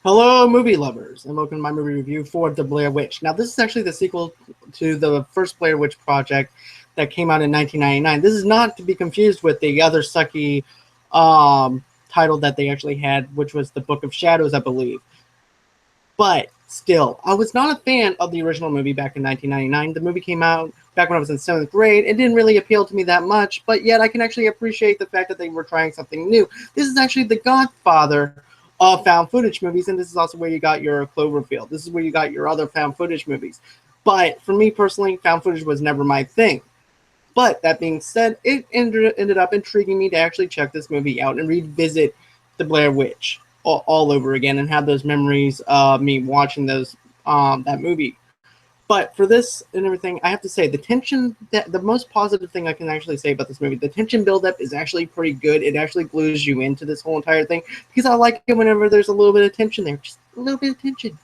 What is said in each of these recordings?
Hello, movie lovers, and welcome to my movie review for The Blair Witch. Now, this is actually the sequel to the first Blair Witch project that came out in 1999. This is not to be confused with the other sucky title that they actually had, which was The Book of Shadows, I believe. But still, I was not a fan of the original movie back in 1999. The movie came out back when I was in 7th grade. It didn't really appeal to me that much, but yet I can actually appreciate the fact that they were trying something new. This is actually the godfather of found footage movies, and this is also where you got your Cloverfield. This is where you got your other found footage movies. But for me personally, found footage was never my thing. But that being said, it ended up intriguing me to actually check this movie out and revisit the Blair Witch all over again and have those memories of me watching that movie. But for this and everything, I have to say the tension, the most positive thing I can actually say about this movie, the tension buildup is actually pretty good. It actually glues you into this whole entire thing because I like it whenever there's a little bit of tension there, just a little bit of tension.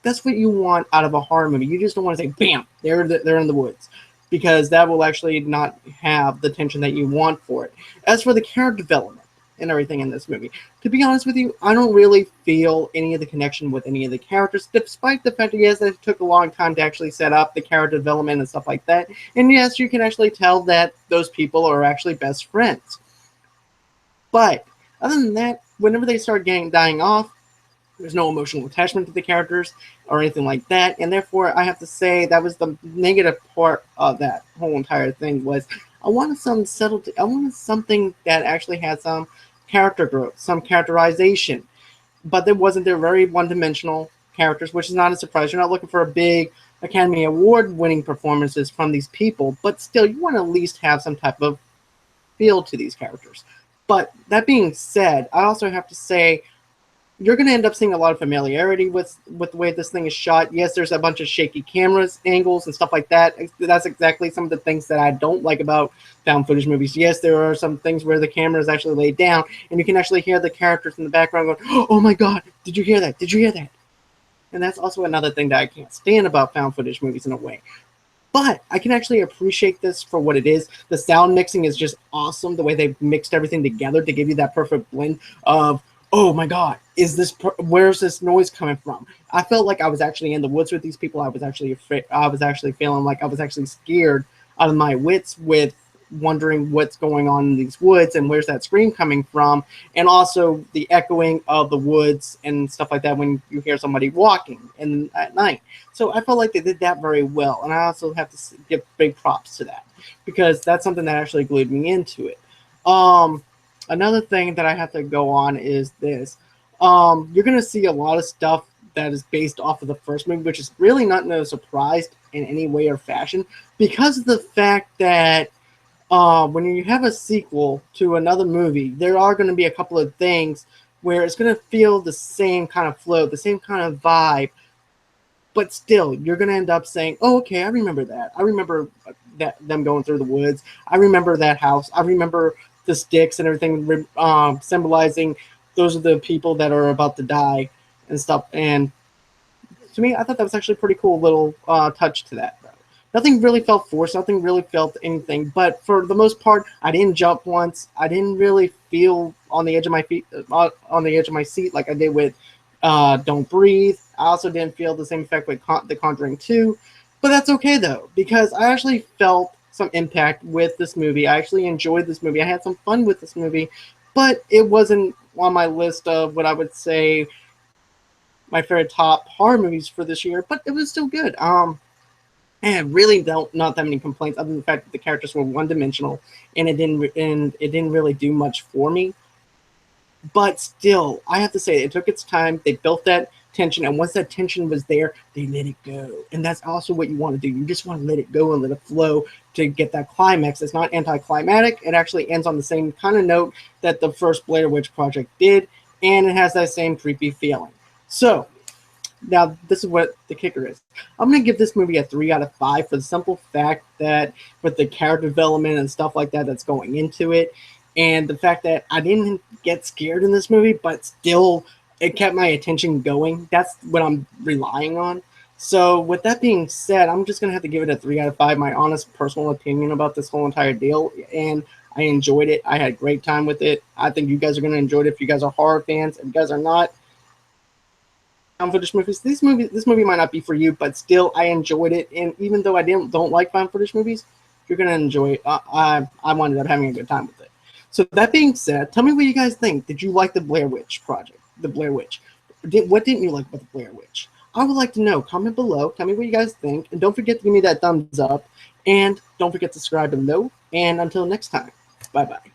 That's what you want out of a horror movie. You just don't want to say, bam, they're in the woods, because that will actually not have the tension that you want for it. As for the character development and everything in this movie, to be honest with you, I don't really feel any of the connection with any of the characters, despite the fact that, yes, it took a long time to actually set up the character development and stuff like that. And yes, you can actually tell that those people are actually best friends. But other than that, whenever they start dying off, there's no emotional attachment to the characters or anything like that, and therefore I have to say that was the negative part of that whole entire thing. Was I wanted some subtlety. I wanted something that actually had some character growth, some characterization, but there wasn't. They're very one-dimensional characters, which is not a surprise. You're not looking for a big Academy Award-winning performances from these people, but still, you want to at least have some type of feel to these characters. But that being said, I also have to say you're going to end up seeing a lot of familiarity with the way this thing is shot. Yes, there's a bunch of shaky cameras, angles, and stuff like that. That's exactly some of the things that I don't like about found footage movies. Yes, there are some things where the camera is actually laid down, and you can actually hear the characters in the background going, oh my god, did you hear that? Did you hear that? And that's also another thing that I can't stand about found footage movies in a way. But I can actually appreciate this for what it is. The sound mixing is just awesome. The way they've mixed everything together to give you that perfect blend of, oh my god, where's this noise coming from? I felt like I was actually in the woods with these people. I was actually afraid. I was actually feeling like I was actually scared out of my wits with wondering what's going on in these woods and where's that scream coming from, and also the echoing of the woods and stuff like that when you hear somebody walking at night. So I felt like they did that very well, and I also have to give big props to that because that's something that actually glued me into it. Another thing that I have to go on is this. You're going to see a lot of stuff that is based off of the first movie, which is really not no surprise in any way or fashion, because of the fact that when you have a sequel to another movie, there are going to be a couple of things where it's going to feel the same kind of flow, the same kind of vibe, but still, you're going to end up saying, oh, okay, I remember that. I remember them going through the woods. I remember that house. I remember the sticks and everything symbolizing those are the people that are about to die and stuff. And to me, I thought that was actually a pretty cool little touch to that. Nothing really felt forced. Nothing really felt anything. But for the most part, I didn't jump once. I didn't really feel on the edge of my feet, on the edge of my seat like I did with Don't Breathe. I also didn't feel the same effect with The Conjuring 2. But that's okay, though, because I actually felt some impact with this movie. I actually enjoyed this movie. I had some fun with this movie. But it wasn't on my list of what I would say my favorite top horror movies for this year. But it was still good. And really not that many complaints other than the fact that the characters were one-dimensional and it didn't really do much for me. But still, I have to say, it took its time. They built that tension, and once that tension was there, they let it go. And that's also what you want to do. You just want to let it go and let it flow to get that climax. It's not anticlimactic. It actually ends on the same kind of note that the first Blair Witch Project did, and it has that same creepy feeling. So, now, this is what the kicker is. I'm going to give this movie a 3 out of 5 for the simple fact that with the character development and stuff like that that's going into it, and the fact that I didn't get scared in this movie, but still it kept my attention going. That's what I'm relying on. So with that being said, I'm just going to have to give it a 3 out of 5, my honest personal opinion about this whole entire deal. And I enjoyed it. I had a great time with it. I think you guys are going to enjoy it if you guys are horror fans. If you guys are not, found footage movies, this movie might not be for you, but still I enjoyed it. And even though I don't like found footage movies, you're gonna enjoy it. I ended up having a good time with it. So that being said, tell me what you guys think. Did you like the Blair Witch project? The Blair Witch. What didn't you like about the Blair Witch? I would like to know. Comment below. Tell me what you guys think. And don't forget to give me that thumbs up. And don't forget to subscribe below. And until next time, bye-bye.